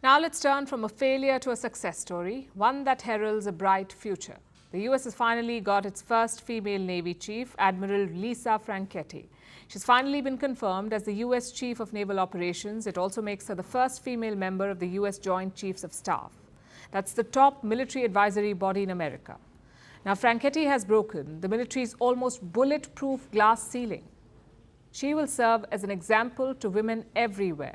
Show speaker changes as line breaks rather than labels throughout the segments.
Now let's turn from a failure to a success story, one that heralds a bright future. The US has finally got its first female Navy chief, Admiral Lisa Franchetti. She's finally been confirmed as the US Chief of Naval Operations. It also makes her the first female member of the US Joint Chiefs of Staff. That's the top military advisory body in America. Now, Fanchetti has broken the military's almost bulletproof glass ceiling. She will serve as an example to women everywhere.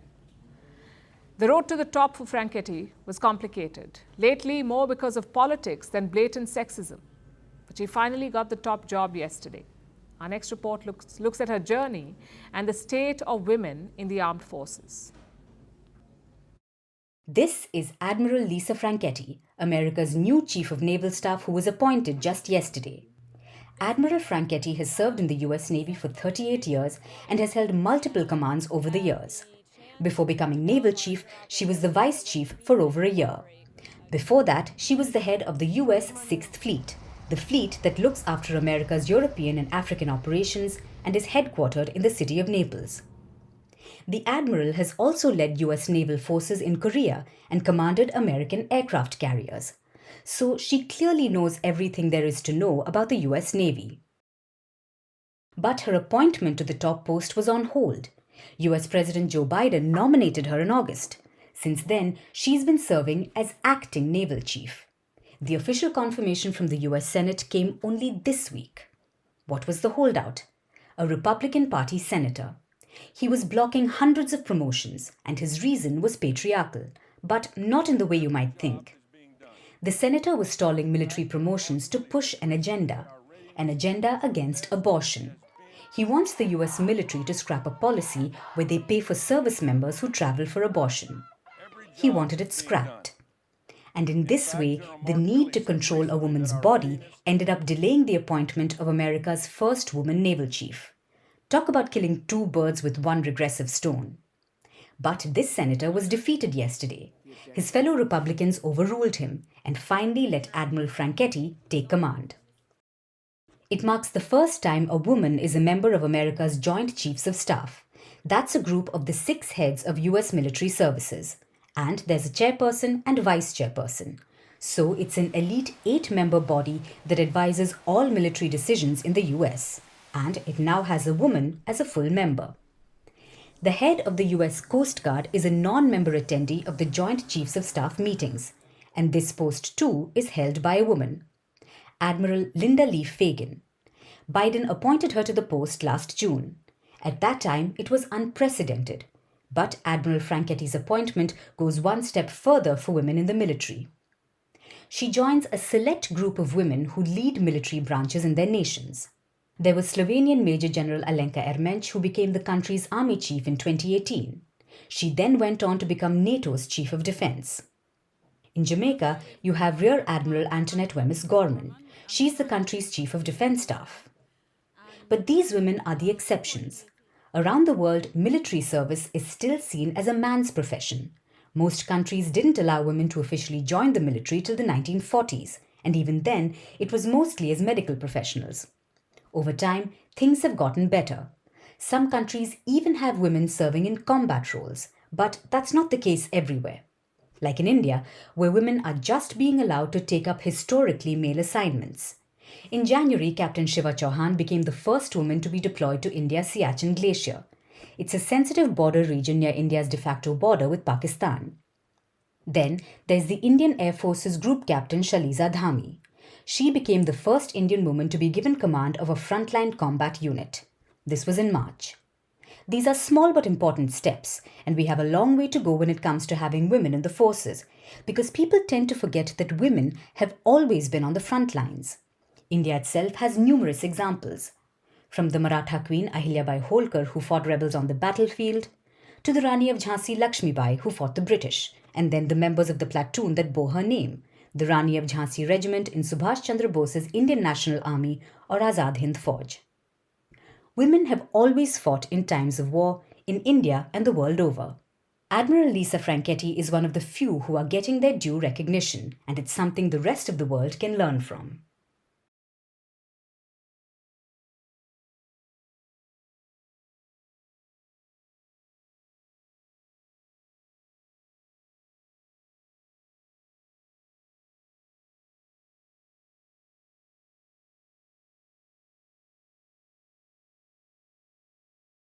The road to the top for Fanchetti was complicated, lately more because of politics than blatant sexism. But she finally got the top job yesterday. Our next report looks at her journey and the state of women in the armed forces.
This is Admiral Lisa Franchetti, America's new Chief of Naval Staff, who was appointed just yesterday. Admiral Franchetti has served in the US Navy for 38 years and has held multiple commands over the years. Before becoming Naval Chief, she was the Vice Chief for over a year. Before that, she was the head of the US 6th Fleet, the fleet that looks after America's European and African operations and is headquartered in the city of Naples. The Admiral has also led US naval forces in Korea and commanded American aircraft carriers. So she clearly knows everything there is to know about the US Navy. But her appointment to the top post was on hold. US President Joe Biden nominated her in August. Since then, she's been serving as acting naval chief. The official confirmation from the US Senate came only this week. What was the holdout? A Republican Party senator. He was blocking hundreds of promotions, and his reason was patriarchal, but not in the way you might think. The senator was stalling military promotions to push an agenda against abortion. He wants the US military to scrap a policy where they pay for service members who travel for abortion. He wanted it scrapped. And in this way, the need to control a woman's body ended up delaying the appointment of America's first woman naval chief. Talk about killing two birds with one regressive stone. But this senator was defeated yesterday. His fellow Republicans overruled him and finally let Admiral Franchetti take command. It marks the first time a woman is a member of America's Joint Chiefs of Staff. That's a group of the 6 heads of US military services. And there's a chairperson and vice chairperson. So it's an elite 8-member body that advises all military decisions in the US. And it now has a woman as a full member. The head of the US Coast Guard is a non-member attendee of the Joint Chiefs of Staff meetings. And this post too is held by a woman. Admiral Linda Lee Fagan. Biden appointed her to the post last June. At that time, it was unprecedented. But Admiral Franchetti's appointment goes one step further for women in the military. She joins a select group of women who lead military branches in their nations. There was Slovenian Major General Alenka Ermenc, who became the country's army chief in 2018. She then went on to become NATO's chief of defense. In Jamaica, you have Rear Admiral Antoinette Wemyss Gorman. She's the country's chief of defense staff. But these women are the exceptions. Around the world, military service is still seen as a man's profession. Most countries didn't allow women to officially join the military till the 1940s, and even then, it was mostly as medical professionals. Over time, things have gotten better. Some countries even have women serving in combat roles, but that's not the case everywhere. Like in India, where women are just being allowed to take up historically male assignments. In January, Captain Shiva Chauhan became the first woman to be deployed to India's Siachen Glacier. It's a sensitive border region near India's de facto border with Pakistan. Then, there's the Indian Air Force's Group Captain Shaliza Dhami. She became the first Indian woman to be given command of a frontline combat unit. This was in March. These are small but important steps, and we have a long way to go when it comes to having women in the forces, because people tend to forget that women have always been on the front lines. India itself has numerous examples, from the Maratha queen Ahilyabai Holkar, who fought rebels on the battlefield, to the Rani of Jhansi Lakshmibai, who fought the British, and then the members of the platoon that bore her name, the Rani of Jhansi Regiment in Subhash Chandra Bose's Indian National Army or Azad Hind Fauj. Women have always fought in times of war in India and the world over. Admiral Lisa Franchetti is one of the few who are getting their due recognition, and it's something the rest of the world can learn from.